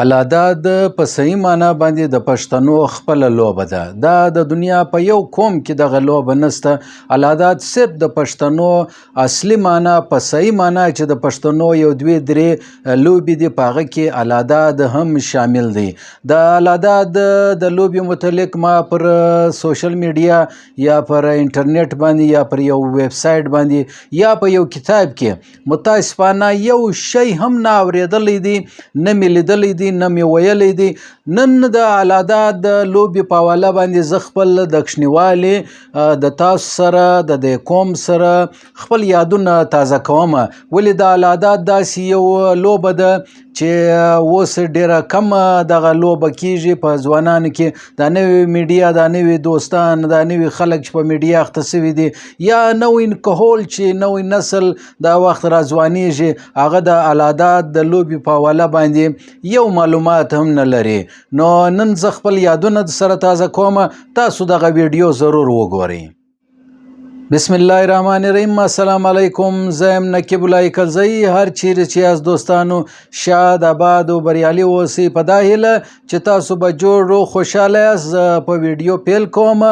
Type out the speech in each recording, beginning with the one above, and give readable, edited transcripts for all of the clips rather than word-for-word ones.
العداد په صحیح معنا باندې د پښتنو خپله لوبه ده. دا د دنیا په یو قوم کې دغه لوبه نسته. العداد صرف د پښتنو اصلي معنا په صحیح معنا چې د پښتنو یو دوې درې لوبې دي، په هغه کې العداد هم شامل دی. د العداد د لوبې متعلق ما پر سوشل میډیا یا پر انټرنیټ باندې یا پر یو ویب سایټ باندې یا په یو کتاب کې متاسفانه یو شی هم نه اورېدلی دی، نه مې لیدلی دی، نه مې ویلی دی. نن د العداد د لوبې په حواله باندې زه خپل د کوچنیوالي د تاسو سره د دې قوم سره خپل یادونه تازه کوم. ولې د العداد داسې یو لوبه ده چې اوس ډیره کم دغه لوبه کیږي په ځوانانو کې. دا نوې میډیا، دا نوې دوستان، دا نوې خلک چې په میډیا اخته سوي دي، یا نوې کهول چې نوې نسل دا وخت را ځوانیږي، هغه د العداد د لوبې په حواله باندې یو معلومات هم نه لري. نو نن زه خپل یادونه سره تازه کوم، تاسو دغه ویډیو ضرور وګورئ. بسم الله الرحمن الرحیم. السلام علیکم. زه یم نقیب الله کلزی. هر چیرې چې یاست دوستانو، شاد آباد او بریالي اوسئ. په دا هیله چې تاسو به جوړ او خوشحاله یاست. زه په ویډیو پیل کوم.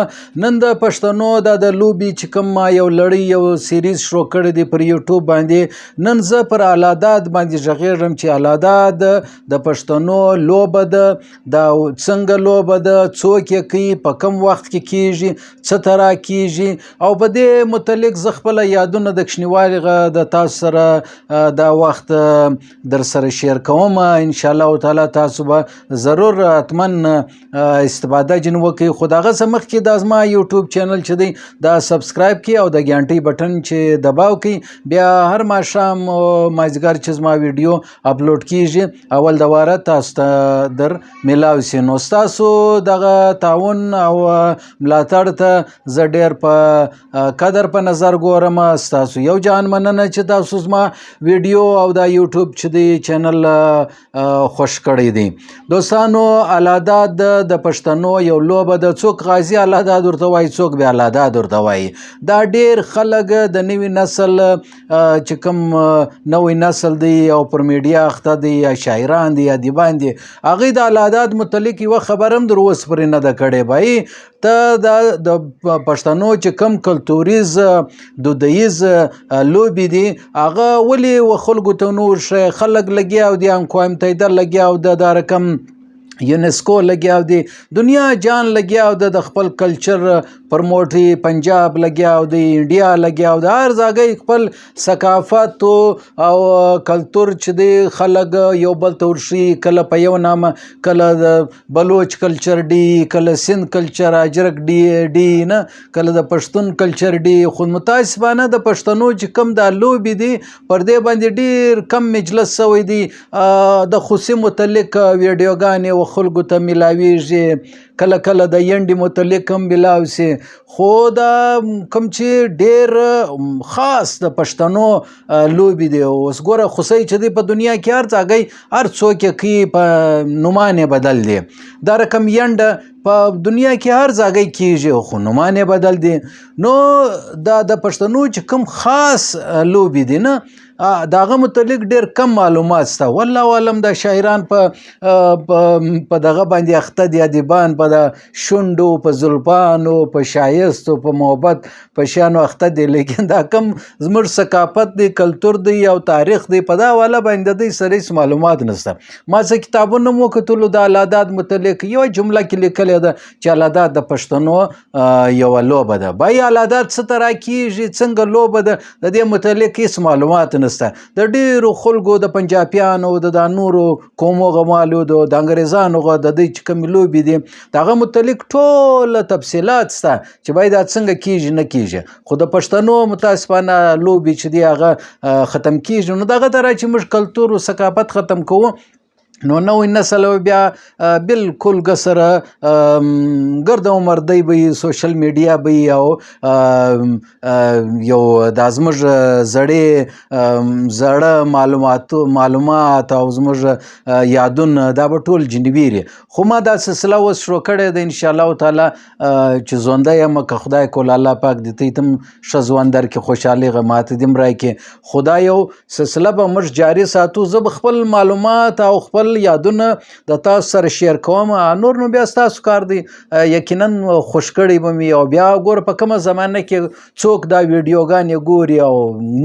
نن د پښتنو د لوبې چې کوم ما یو لړۍ یو سیریز شروع کړی دی پر یوټیوب باندې، نن زه پر العداد باندې غږیږم چې العداد د پښتنو لوبه ده. دا څنګه لوبه ده، څوک یې کوي، په کم وخت کې کیږي، څه طرح کیږي، او په دې متعلق زه خپله یادونه د کوچنیوالي د تاسو سره دا وخت در سره شیر کوم. انشاءالله تعالی تاسو به ضرور حتما استفاده جن وکړئ. خو د هغه څه مخکې دا زما یوټیوب چینل چې دی دا سبسکرایب کړئ او د ګانټۍ بټن چې دباو کړئ. بیا هر ماښام مازدیګر چې زما ویډیو اپلوډ کیږي اول د واره تاسو ته در میلاو سي. نو ستاسو دغه تعاون او ملاتړ ته زه ډېر په قدر په نظر ګورم. ستاسو یو جان مننه چې تاسو زما ویډیو او دا یوټیوب چې دی چینل خوښ کړی دی. دوستانو، العداد د پښتنو یو لوبه ده. څوک غازي العداد ورته وایي، څوک بیا العداد ورته وایي. دا ډیر خلک د نوي نسل چې کوم نوی نسل دی او پر میډیا اخته دی، یا شاعران دي یا ادیبان دي، هغوی د العداد متعلق یوه خبر هم در اوس پورې نه ده کړې. بهی ته د پښتنو چې کوم کلتوریز دودیز لوبې دي، هغه ولې و خلکو ته نور ښه خلک لګیا دي، اقوام متحده لګیا ده، دا رقم یونسکو لګیا دی، دنیا جان لګیا ده، د خپل کلچر پرموټي، پنجاب لګیا دی، انډیا لګیا ده، هر ځای خپل ثقافت او کلتور چې دی خلک یو بل ته ورشي. کله په یو نامه، کله د بلوچ کلچر ډي، کله سند کلچر اجرک ډي نه، کله د پښتون کلچر ډي. خو متاسفانه د پښتنو چې کوم دا لوبې دي پر دې باندې ډیر کم مجلس شوی دی. د خوسي متعلق ویډیوګانې خلکو ته میلاویږي، کله کله د ینډې متعلق هم میلاو سي. خو دا کوم چې ډیر خاص د پښتنو لوبې دی. اوس ګوره خوسۍ چې دی په دنیا کې هر ځای هر څوک یې کوي، په نومان یې بدل دی. دا رقم ینډه په دنیا کې هر ځای کیږي، خو نومان یې بدل دی. نو دا د پښتنو چې کوم خاص لوبې دي نه، د هغه متعلق ډېر کم معلومات شته. والله عالم د شاعران په دغه باندې اخته دي، ادیبان په د شونډو، په زلفانو، په ښایستو، په محبت په شیانو اخته دي. لیکن دا کم زموږ ثقافت دی، کلتور دی او تاریخ دی، په دا حواله باندې د دوی سره هېڅ معلومات نشته. ما څه کتابونه مو وکتلو د العداد متعلق، یوه جمله کې لیکلې ده چې العداد د پښتنو یوه لوبه ده. بای العداد څه طرح کیږي، څنګه لوبه ده، د دې متعلق هېڅ معلومات نشته. د ډیرو خلکو، د پنجابیانو، د نورو قومو غمالو، د انګریزانو د دوی چې کومې لوبې دي د هغه متعلق ټول تفصیلات شته چې باید دا څنګه کیږي نه کیږي. خو د پښتنو متاسفانه لوبې چې دي هغه ختم کیږي. نو دغه طرح چې موږ کلتور او ثقافت ختم کوو، نو نوی نسل بیا بالکل سره ګرد عمر دی به سوشل میډیا به او یو د زموږ زړه معلومات او زموږ یادونه دا به ټول جنویري. خو ما دا سلسله اوس شروع کړې ده، انشاءالله تعالی چې ژوندی یم، که خدای کول الله پاک دې ته هم ښه ژوند درکړي، خوشحالي ماته دې هم راکړي. خو دا یو سلسله به موږ جاري ساتو. زه به خپل معلومات او خپل خپل یادونه د تاسو سره شیر کوم. نور نو بیا ستاسو کار دی، یقینا خوش کړی به مې. او بیا ګوره په کومه زمانه کې څوک دا ویډیوګانې ګوري او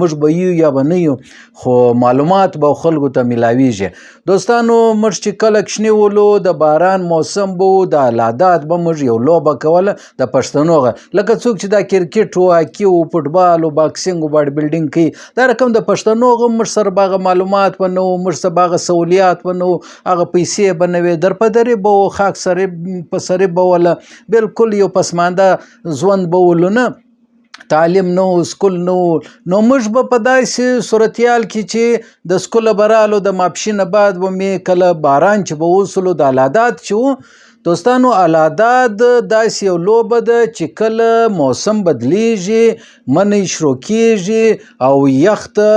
موږ به یو یا به نه یو، خو معلومات به خلکو ته میلاویږي. دوستانو موږ چې کله کوچني ولو د باران موسم به و، د العادات به موږ یو لوبه کوله د پښتنو لکه څوک چې دا کرکټ و، هاکي و، فوټبال و، باکسینګ و، باډي بلډینګ کوي، دا رقم د پښتنو موږ سره به هغه معلومات به نه وو، موږ سره به هغه سهولیات به نه وو، هغه پیسې به نه وې، در په درې به و، خاک سرې په سرې به وله، بلکل یو پسمانده ژوند به ولو نه، تعلیم نه و، سکول نه و. نو موږ به په داسې صورتحال کې چې د سکوله به رالو، د ماپښینه بعد به مې کله باران چې به وسلو، د العادات چې وو دوستانو، العادات داسې یو لوبه ده چې کله موسم بدلیږي، منی شروع کیږي او یخ ته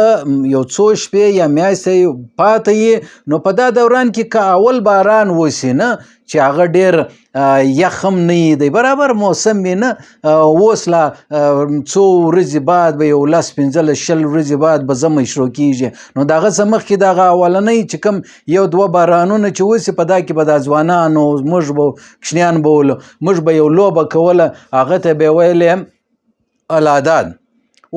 یو څو شپې یا میاشتې پاته یي، نو په دا دوران کې که اول باران وسي نه چې هغه ډېر یخ هم نه دی، برابر موسم وي نه، اوس لا څو ورځې بعد به 10 15 20 ورځې بعد به ژمی شروع کیږي. نو د هغه څه مخکې دغه اولنی چې کوم 1-2 بارانونه چې وسي، په دا کې به د ځوانانو موږ به کوچنیان به ولو، موږ به یو لوبه کوله، هغه ته به یې ویلې العادات.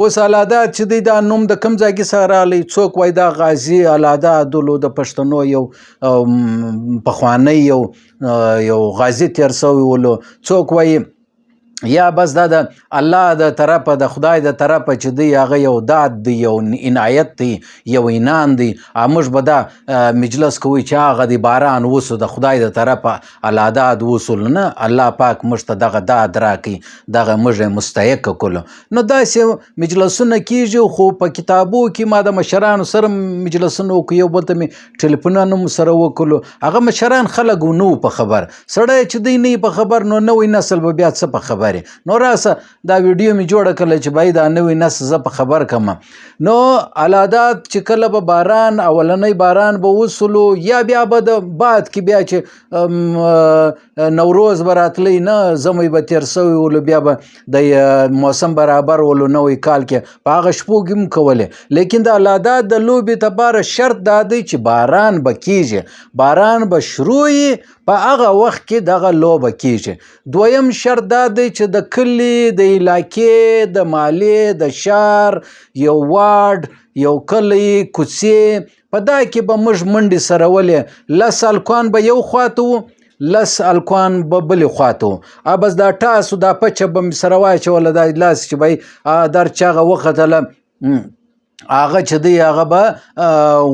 اوس العادات چې دی دا نوم د کوم ځای کې څخه راغلی، څوک وایي دا غازي العادات ولو، د پښتنو یو پخوانی یو غازي تیر سوی ولو، څوک وایي یا بس دا د الله د طرفه، د خدای د طرفه چې دی هغه یو داد دی، یو عنایت دی، یو انعام دی. موږ به دا مجلس کوي چې هغه د باران وسو، د خدای د طرفه العادات وسول نه، الله پاک موږ ته دغه داد راکړي، دغه موږ مستحق کړو. نو داسې مجلسونه کیږي، خو په کتابو کې ما د مشرانو سره مجلسونه وکړو، یو بل ته مې ټلیفونونه هم سره وکړو، هغه مشران خلک نو په خبر، سړی چې دی نه په خبر، نو نوی نسل به بیا څه په خبر. نو راسه دا ویډیو می جوړه کړله چې بای دا نوی نسل زه په خبر کړم. نو العادات چې کله به باران، اولنی باران به وسلو، یا بیا به د بعد کې بیا چې نوروز به راتلی نه، ژمی به تیر سوی ولو، بیا به د موسم برابر ولو نوی کال کې په هغه شپو کې هم کولې. لیکن د العادات د لوبې لپاره شرط دا دی چې باران به کیږي، باران به شروع وي، په هغه وخت کې دغه لوبه کیږي. دویم شرط دا دی چې د کلي، د علاقې، د محلې، د شهر، یو واډ، یو کلی، کوڅې، په دا کې به موږ منډې سره ولې، 10 هلکان به یو خواته وو، 10 هلکان به بلې خواته وو، بس دا ټاس و دا پچه به مې سره واچوله، دا لاس چې به در چې هغه وختله، هغه چې دی هغه به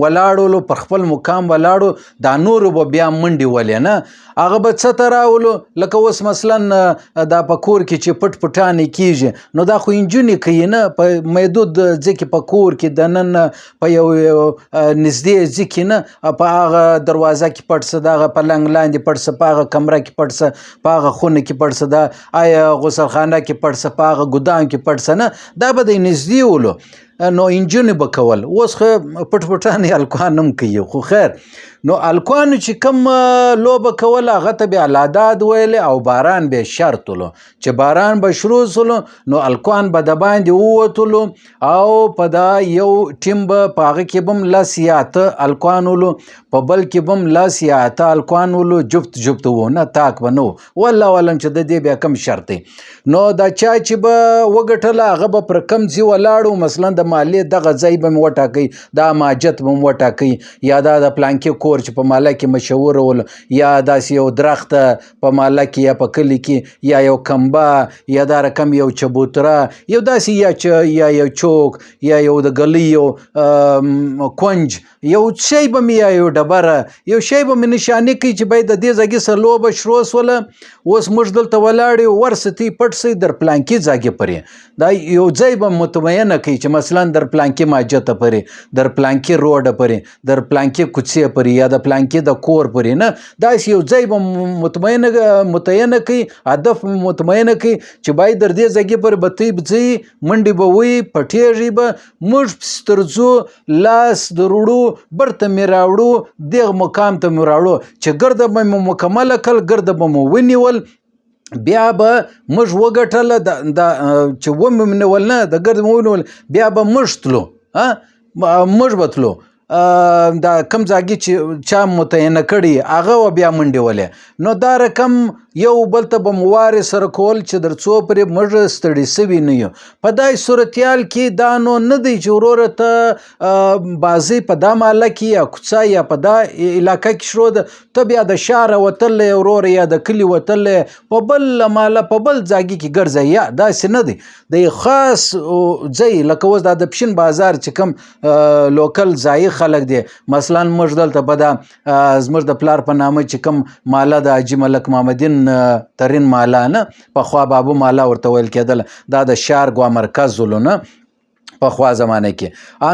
ولاړولو، پر خپل مقام ولاړو، دا نورو به بیا منډې ولې نه، هغه به څه ته راولو، لکه اوس مثلا دا په کور کې چې پټ پټانې کیږي، نو دا خو نجونې کوي نه، په محدود ځای کې په کور کې دننه په یو نږدې ځای کې نه، په هغه دروازه کې پټ څه، دغه پلنګ لاندې پټ څه، په هغه کمره کې پټ څه، په هغه خونه کې پټ څه، دا آیا غسلخانه کې پټ څه، په هغه ګدام کې پټ څه نه، دا به د نږدې ولو. نو انجونې به کول، اوس خو پټ پټانې هلکان هم کوي، خو خیر. نو هلکانو چې کوم لوبه کوله هغه ته به العادات ویلې، او باران به شرط ولو چې باران به شروع سلو، نو هلکان به د باندې ووتلو، او په دا یو ټیم به په هغه کې به هم 10 یا 8 هلکان ولو، په بل کې به هم 10 یا 8 هلکان ولو، جفت جفت وو نه، تاک به نه وو، والله علم چې د دې بیا کم شرط دی. نو دا چا چې به وګټله هغه به پر کم ځای ولاړو، مثلا د محلې دغه ځای به مې وټاکئ، دا ماجت به مې وټاکئ، یا دا د پلانکي کور چې په محله کې مشهور ول، یا داسې یو درخت په محله کې یا په کلي کې، یا یو کمبه، یا دا رقم یو چبوتره، یو داسې یا یو چوک، یا یو د ګلۍ یو کونج، یو شی به مې، یا یو ډبره، یو شی به مې نشاني کوي چې باید د دې ځای سره لوبه شروع سوله. اوس موږ دلته ولاړ یو، ورستی پټ سئ در پلانکي ځای پورې، دا یو ځای به مطمئنه کوي چې مثلا در پلانکي ماجته پورې، در پلانکي روډه پورې، در پلانکي کوڅې پورې، یا د پلانکي د کور پورې نه، داسې یو ځای به متعینه کوي، هدف مطمئنه کوي چې باید در دې ځای پورې به تی ځئ، منډې به وي، پټېږي به، موږ پسې تر ځو، لاس دروړو، برته مې راوړو، دغه مقام ته مې راوړو چې ګرده به مې مکمله کړل، ګرده به مې ونیول، بیا به موږ وګټله، چې ومې ونیول نه، د ګرده مې ونیول، بیا به موږ تلو، موږ به تلو، دا کم ځاګي چې چا متعینه کړي هغه و بیا منډې ولې نو دا رقم یو بل ته به موارې سره کول چې در څو پرې موږ ستړي سوي نه یو په دای صورتیال کې دا نو نه دی چې وروره ته بازی په دا محله کې یا کوڅه یا په دا علاقه کې شروع ده ته بیا د ښاره وتلی وروره یا د کلي وتلی په بل محله په بل ځاګي کې ګرځئ یا داسې نه دی د خاص ځای لکه اوس دا د پشین بازار چې کوم لوکل ځایي خلک دی مثلا موږ دلته به دا زموږ د پلار په نامه چې کوم محله د حاجي ملک محمدین ترین محله نه پخوا بابو محله ورته ویل کېدله دا د ښار ګوا مرکز ولو نه پخوا زمانه کې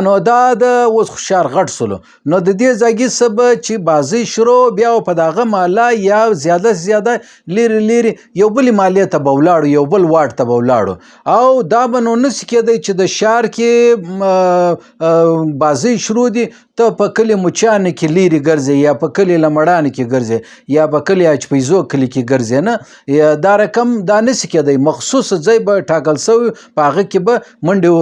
نو دا د اوس ښار غټ سلو نو د دې ځاګي څه به چې بازۍ شروع بیا په دغه محله یا زیاده سے زیاده لرې لرې یو بلې محلې ته به ولاړو یو بل واټ ته به ولاړو او دا به نو نسي کېدی چې د ښار کې بازۍ شروع دي ته په کلي مچانو کې لرې ګرځې یا په کلي لمړانو کې ګرځې یا په کلي اچپیزو کلي کې ګرځې نه یا دا رقم دا نسي کېدی مخصوص ځای به ټاکل سوی په هغه کې به منډې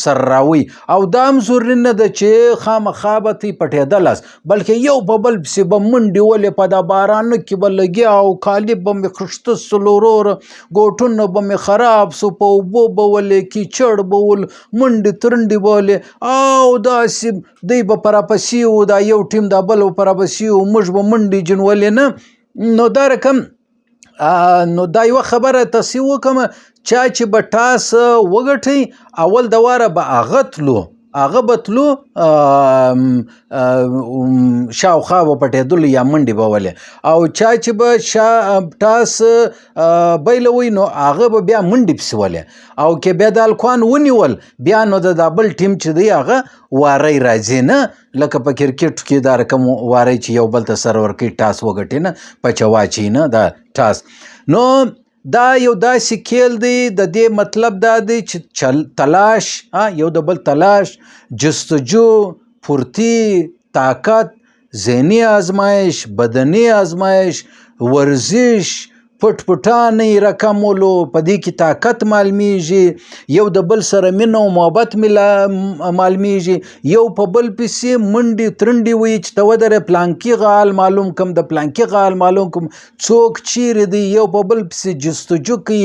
سر راوي او دا هم ضروري نه ده چې خامخا به تی پټېدلاست بلکې یو په بل پسې به منډې ولې په دا بارانه کې به لګیا او کالي به مې خښته سول وروره ګوټونه به مې خراب سو په اوبو به ولې کیچړ به ول منډې ترنډې به ولې او داسې دوی به پراپسې وو دا یو ټیم دا بل پراپسې وو موږ به منډې جنولې نه نو دا رقم نو دا یوه خبره تاسې وکړم چا چې به ټاس وګټئ اول د واره به هغه تلو هغه به تلو شاوخوا به پټېدلو یا منډې به ولې او چا چې به ټاس بیلوي نو هغه به بیا منډې پسې ولې او که بیا د هلکان ونیول بیا نو د دا بل ټیم چې دی هغه واری راځي نه لکه په کرکټ کې دا رقم واری چې یو بل ته سر ورکوي ټاس وګټي نه پچه واچي نه دا ټاس نو دا یو داسې کیل دی د دې مطلب دا دی چې تلاش یو د بل تلاش جستجو پورتی طاقت ذهني آزمایش بدني آزمایش ورزش پټ پټانې رقمولو په دې کې طاقت معلومیږي یو د بل سره مینه او محبت معلومیږي یو په بل پسې منډې ترنډې وي چې ته ودرې پلانکي غال معلوم کم د پلانکي غال معلوم کم څوک چیرې دی یو په بل پسې جستجو کوي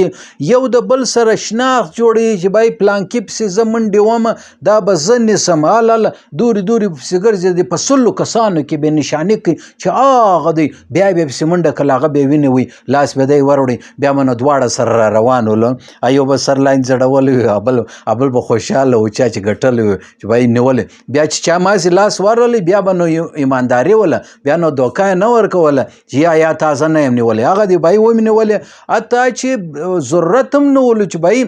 یو د بل سره شناخت جوړوي چې بای پلانکي پسې زه منډې وم دا به زه نیسم هله دورې دورې پسې ګرځېدې په سلو کسانو کې به نشاني کوي چې هغه دی بیا به پسې منډه کله هغه به وینې وي لاس دی وروړي بیا منو دواړه سره را روان ولو ایو به سر لاین زړولی ابل به خوشحاله و چا چې ګټلی و چې بای نیولې بیا چې چا ماسې لاس ورولی بیا به نو ایمانداري وله بیا نو دوکه یې نه ورکوله چې یا تازه نه یم نیولی هغه دی بای ومې نیولې حتی چې ضرورت هم نه ولو چې بای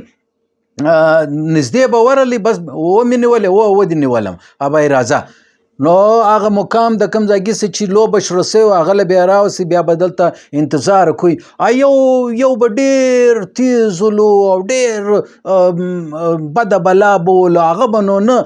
نږدې به ورلی بس ومې نیولې ودې نیولم ابای راځه نو هغه مقام د کوم ځای چې لوبه شروع سوی هغه له بیا راوسي بیا به دلته انتظار کوي یو به ډېر تیز ولو او ډېر بده بلا به ولو هغه به نو نه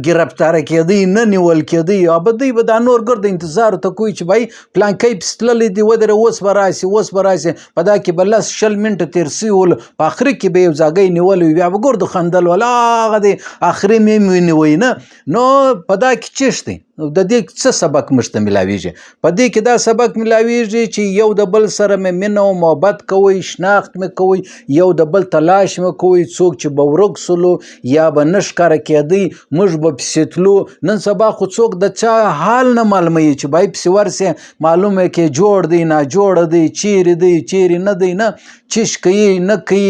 ګرفتاره کېدی نه نیول کېدی او به دوی به دا نور ګرد انتظار ته کوي چې بای پلانکی پسې تللی دی ودرې اوس به راسي په دا کې به 10-20 منټه تېر سوي ول په آخري کې به یو ځاګی نیولی وي بیا به ګردو خندل ول هغه دی آخري مې ونیوی نه نو په دا کې چیش دی د دې څه سبق موږ ته میلاویږي په دې کې دا سبق میلاویږي چې یو د بل سره مې مینه او محبت کوئ شناخت مې کوئ یو د بل تلاش مې کوئ څوک چې به ورک سلو یا به نه ښکاره کېدی موږ به پسې تلو نن سبا خو څوک د چا حال نه معلوموي چې بای پسې ورسې معلومه کې جوړ دی ناجوړه دی چیرې دی چیرې نه دی نه چیش کوي نه کوي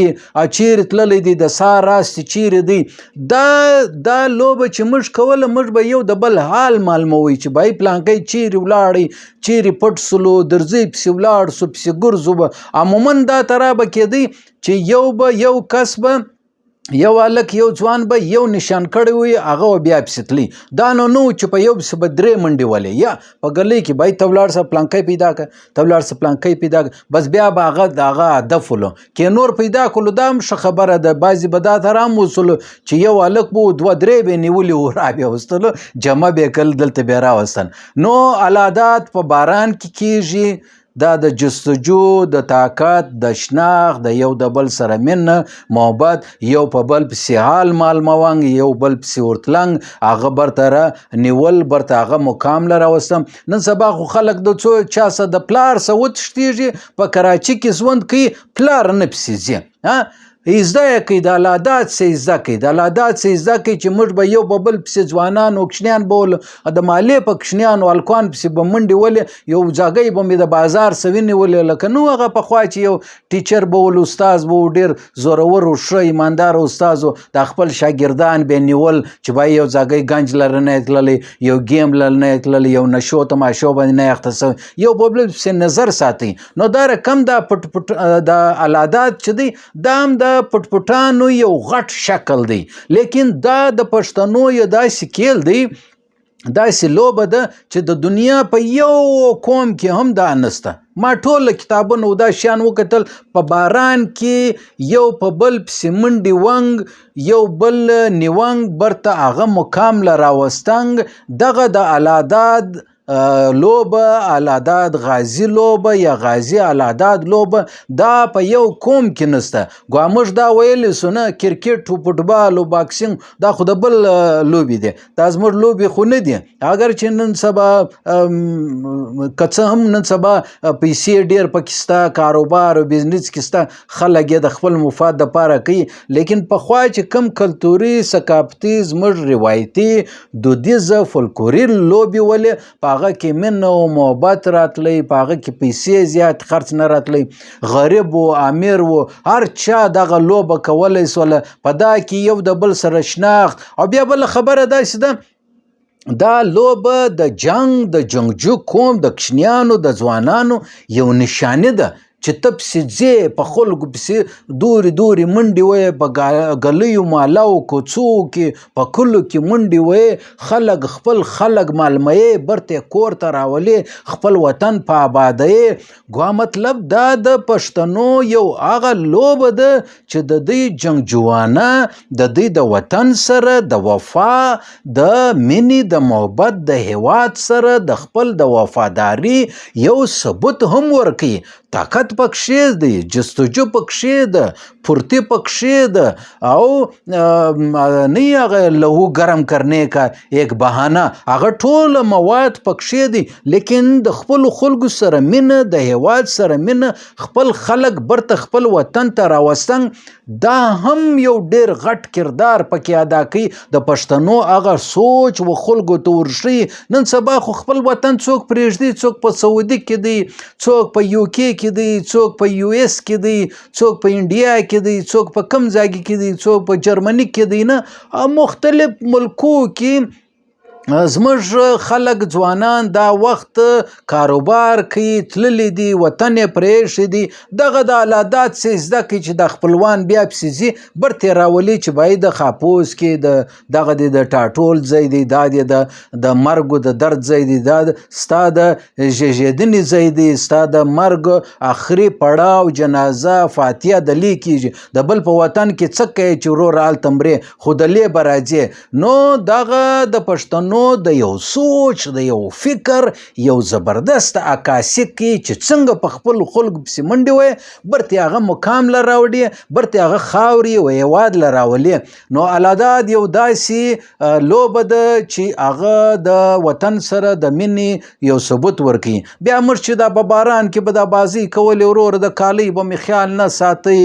چیرې تللی دی د سار راستې چیرې دی دا لوبه چې موږ کوله موږ به یو د بل حال معلوموي چې بای پلانکی چیرې ولاړی چیرې پټ سلو درځئ پسې ولاړ سو پسې ګرځو به عموما دا ترا به کېدی چې یو کس به یو هلک یو ځوان به یو نشان کړی وي هغه به بیا پسې تلي دا نو چې په یو پسې به 3 منډې ولې یا په ګرلۍ کې بای ته ولاړ سه پلانکی پیدا کړه ته ولاړ سه پلانکی پیدا کړه بس بیا به هغه د هغه هدف ولو کې نور پیدا کړلو دا هم ښه خبره ده بعضې به دا ته هم وسلو چې یو هلک به 2-3 به یې نیولي وو را بیا وستلو جمع به یې کړل دلته بیا راوستل نو العادات په باران کې کېږي دا د جستجو د طاقت د شناخت د یو د بل سره مینه محبت یو په بل پسې حال مال موانګ یو بل پسې ورتلنګ هغه برته را نیول برته هغه مقام له راوستم. نن سبا خو خلک د څو چا څه د پلار څه وتښتېږي په کراچي کې ژوند کوي پلار نه پسې ځي زده یې کوي د العادات څه زده کوي د العادات څه زده کوي چې موږ به یو په بل پسې ځوانان او کوچنیان به ول د مالې په کوچنیانو هلکان پسې به منډې ولې یو ځاګۍ به مې د بازار څه ونیولې لکه نو هغه پخوا چې یو ټیچر به ول استاز به و ډېر زورور و ښه ایمانداره استاز و د خپل شاګردان به یې نیول چې باید یو ځاګۍ ګنج لره نه یې تللی یو گیم لره نه یې تللی یو نشو تماشو باندې نه یې اخته سوی یو په بل پسې نظر ساتي. نو دا رقم دا پټ پټ د العادات چې دی دا هم د پټ پټانو یو غټ شکل دی لیکن دا د پښتنو یو داسې کیل دی داسې لوبه ده چې د دنیا په یو قوم کې هم دا نسته. ما ټول کتابونه دا شیان وکتل په باران کې یو په بل پسې منډې ونګ یو بل نیونګ برته هغه مقام له راوستنګ دغه د العادات لوبه العادات غازی لوبه یا غازی العادات لوبه دا په یو قوم کې نسته. ګوا موږ دا ویلی سو نه کرکټ او فوټبال او باکسینګ دا خو د بل لوبې دي دا زموږ لوبې خو نه دي اگر چې نن سبا که څه هم نن سبا پیسې ډېر پکې شته کاروبار او بزنس کې شته خلک یې د خپل مفاد دپاره کوي لیکن پخوا چې کم کلتوري ثقافتي زموږ روایتي دودیزه فولکلوري لوبې ولې په هغه کې مینه او محبت راتلی په هغه کې پیسې زیات خرڅ نه راتلی غریب و امیر و هر چا دغه لوبه کولی سوله په دا کې یو د بل سره شناخت او بیا بله خبره داسې ده دا لوبه د جنګجو قوم د کوچنیانو د ځوانانو یو نشانه ده چې ته پسې ځې په خلکو پسې دورې دورې منډې ویې په ګلیو مالاو کوڅو کې په کلو کې منډې ویې خلک خپل خلک معلوموي برته کور ته راولې خپل وطن په آبادوي. ګوا مطلب دا د پښتنو یو هغه لوبه ده چې د دوی جنګجوانه د دوی د وطن سره د وفا د مینې د محبت د هیواد سره د خپل د وفاداري یو ثبوت هم ورکوي. طاقت پکښې دی جستجو پکښې ده پھرتی پکښې ده او نه هغه لهو ګرم کرنے کا ایک بهانه هغه ټوله مواد پکښې دي لیکن د خپلو خلکو سره مینه د هیواد سره مینه خپل خلک برته خپل وطن ته راوستنګ دا هم یو ډېر غټ کردار پکې ادا کوي د پښتنو هغه سوچ و خلکو ته ورښیي. نن سبا خو خپل وطن څوک پرېږدي څوک په سعودي کې دی څوک په یو کې کې دی څوک په یو اس کې دی څوک په انډیا کې دی څوک په کم ځای کې دی څوک په جرمني کې دی نه مختلف ملکو کې زموږ خلک ځوانان دا وخت کاروبار کوي تللی دي وطن یې پرېښی دي دغه د العادات څه زده کوي چې د خپلوان بیا پسې ځي برته راولي چې باید د خاپوز کې دغه د ټاټول ځای دی دا د مرګ د درد ځای دی دا ستا د زیږېدنې ځای دی ستا د مرګ آخري پړاو جنازه فاتحه د لیکېږي د بل په وطن کې څه کوي چې ورور هلته مرې خو د لې به راځې. نو دغه د پښتنو د یو سوچ د یو فکر یو زبردست عکاسي کوي چې څنګه په خپلو خلکو پسې منډې ویې برته هغه مقام له راوړي برته هغه خاورې و هیواد له راولي. نو العادات یو داسې لوبه ده چې هغه د وطن سره د مینې یو ثبوت ورکوي. بیا موږ چې دا په باران کې به دا بازۍ کولې ورور د کالۍ به مې خیال نه ساتئ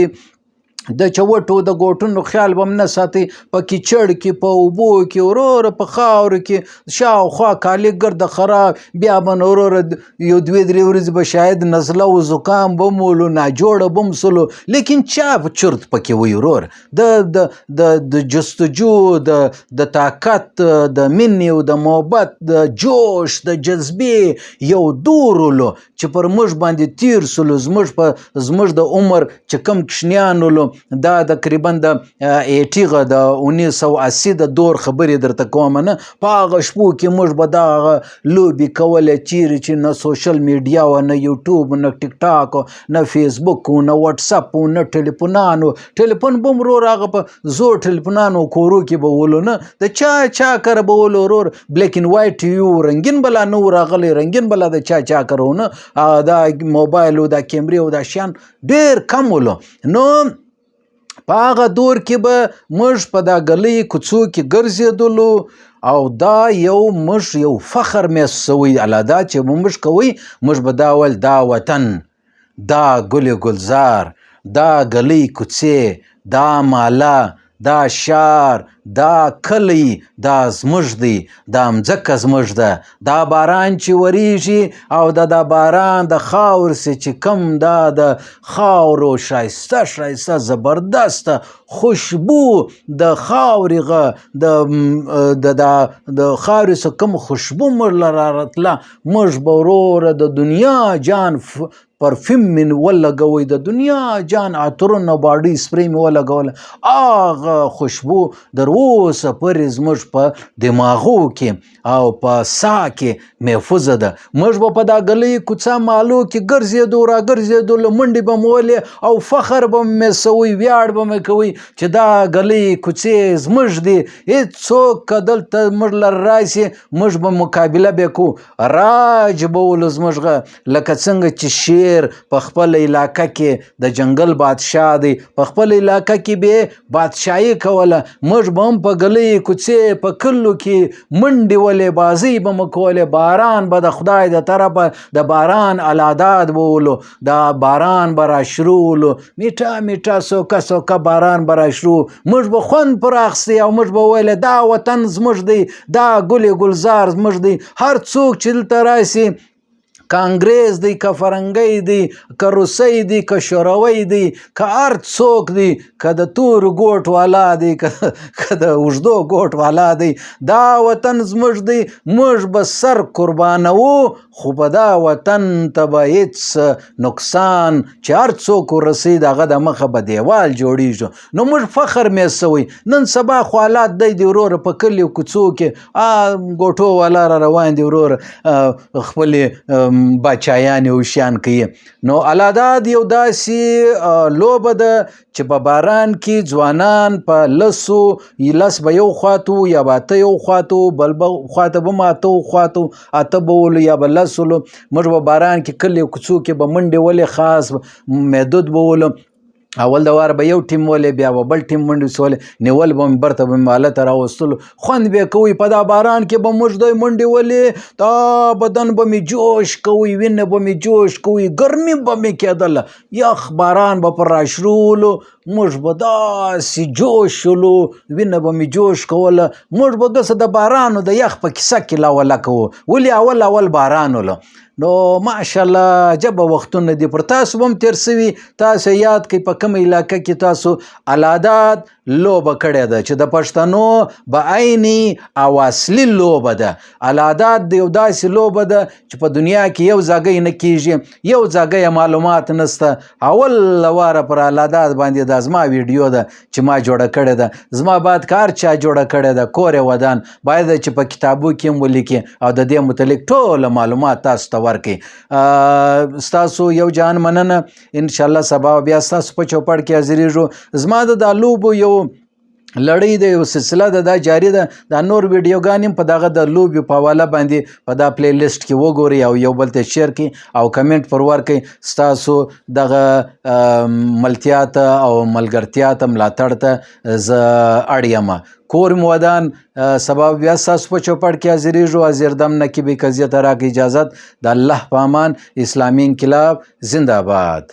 د چوټو د ګوټونو خیال به نه ساتي په کیچړ کې په اوبو کې وروره په خاورو کې شاوخوا کالي ګرده خراب بیا به نو وروره یو دوې درې ورځې به شاید نزله و زکام به مو ولو ناجوړه به م سلو لیکن چا چرت پکې وي ورور د جستجو د طاقت د مینې او د محبت د جوش د جذبې یو دورولو چې پر موږ باندې تیر سلو زموږ د عمر چې کم کوچنیان ولو دا تقریبا د 80 د 1980 د دور خبرې درته کوم نه. په هغه شپو کې موږ به دغه لوبې کولې چیرې چې نه سوشل میډیا و، نه یوټیوب، نه ټیک ټاک، نه فیسبوک، نه واتساپ، نه ټلیفونانو. ټلیفون به ورور هغه په زوړ ټلیفونانو کورو کې به ولو نه، د چا کره به ولو ورور. بلیک اینډ وایټ یو رنګین بلا نه و راغلی، رنګین بلا د چا کره و نه. دا موبایل او دا کیمرې او دا شیان ډېر کم ولو. نو په هغه دور کې به موږ په دا ګلۍ کوڅو کې ګرځېدلو او دا موږ یو فخر محسوسوي. الله دا چې موږ کوئ، موږ به دا ویل دا وطن، دا ګل ګلزار، دا ګلۍ کوڅې، دا ماله، دا شار، دا کلی، دا زموږ دی، دا مځکه زموږ ده. دا باران چې وریږي او دا باران د خاور سي چې کم، دا د خاورو ښایسته زبردسته خوشبو د خاورې د خاورې څخه کم خوشبو موږ له راتله، موږ به وروره د دنیا جان پرفیوم مې ولګوئ، د دنیا جان عطرونه باډي سپری مې ولګوله. هغه خوشبو در اوسه پورې زموږ په دماغو کې او په ساه کې محفوظه ده. موږ به په دا ګلۍ کوڅه مالو کې ګرځېدو را ګرځېدلو، منډې به مو ولې او فخر به مې محسوئ، ویاړ به مې کوئ چې دا ګلۍ کوڅې زموږ دي. هېڅوک که دلته موږ لره راسي، موږ به مقابله به کوو، راج به ولو زموږ، لکه څنګه چې شیر په خپل علاقه کې د جنګل بادشاه دی، په خپل علاقه کې به بادشاهي کوله. موږ به هم په ګلۍ کوڅې په کلو کې منډې ولې، بازۍ به مو کولې، باران به د خدای د طرفه د باران العداد به ولو، دا باران به را شروع ولو، میټه سوکه باران به را شروع. موږ به خوند پر اخیستی او موږ به ویل دا وطن زموږ دی، دا ګل ګلزار زموږ دی. هر څوک چې دلته راسي، که انګریز دی، که فرنګی دی، که روسی دی، که شوروی دی، که هر څوک دی، که د تورو ګوټ والا دی، که د اوږدو ګوټ والا دی، دا وطن زموږ دی. موږ به سر قربانوو، خو په دا وطن ته به هېڅ نقصان چې هر څوک ورسوي د هغه د مخه به دیوال جوړیږي. نو موږ فخر محسوئ. نن سبا خو حالات دی وروره په کلیو کوڅو کې ګوټو والا را روان دي وروره، خپلې بچایانې او شیان کوي. نو العداد یو داسې لوبه ده چې په باران کې ځوانان په لس به یو خواته یا به اته یو خواته، بل خواته به م اته خواته، اته به ولو یا به لس ولو. موږ به باران کې کلیو کوڅو کې به منډې ولې، خاص محدود به ولو. اول د واره به یو ټیم ولې، بیا به بل ټیم منډې سولې، نیول به مې برته به مې هلته راوستلو، خوند به یې کوئ. په دا باران کې به موږ دی منډې ولې، دا بدن به مې جوش کوئ، وینه به مې جوش کوئ، ګرمي به مې کېدله، یخ باران به پر را شروع ولو، موږ به داسې جوش ولو، وینه به مې جوش کوله. موږ به داسې د بارانو د یخ په کیسه کې لاوله کوو، ولې اول باران ولو. نو ماشاءالله عجبه وختونه دي پر تاسو هم تیر سوي. تاسو یاد کړئ په کوم علاقه کې تاسو العداد لوبه کړې ده چې د پښتنو به عیني او اصلي لوبه ده. العداد د یو داسې لوبه ده چې په دنیا کې یو ځای نه کیږي، یو ځای معلومات نسته. اول واره پر العداد باندې دا زما ویډیو ده چې ما جوړه کړې ده. زما بعد کار چا جوړه کړې ده، کور ودان باید چې په کتابو کې هم ولیکي او د دې متعلق ټول معلومات تاسو ته ورکړي. ستاسو یو جان مننه. انشاءالله سبا بیا ستاسو په چوپړ کې حاضرېږو. زما د دا لوبو یو لړۍ د یو سلسله ده، دا جاری ده. دا نور ویډیوګانې هم په دغه د لوبې په حواله باندې په دا پلی لیسټ کې وګورئ او یو بل ته شیر کړئ او کمنټ پر ورکړئ. ستاسو دغه ملتیا ته او ملګرتیا ته ملاتړ ته زه اړ یم. کور مو ودان. سبا بیا ستاسو په چوپړ کې حاضرېږو. حاضردم نقیب قضیه ته راکړئ اجازت. د الله په امان. اسلامي انقلاب زنده باد.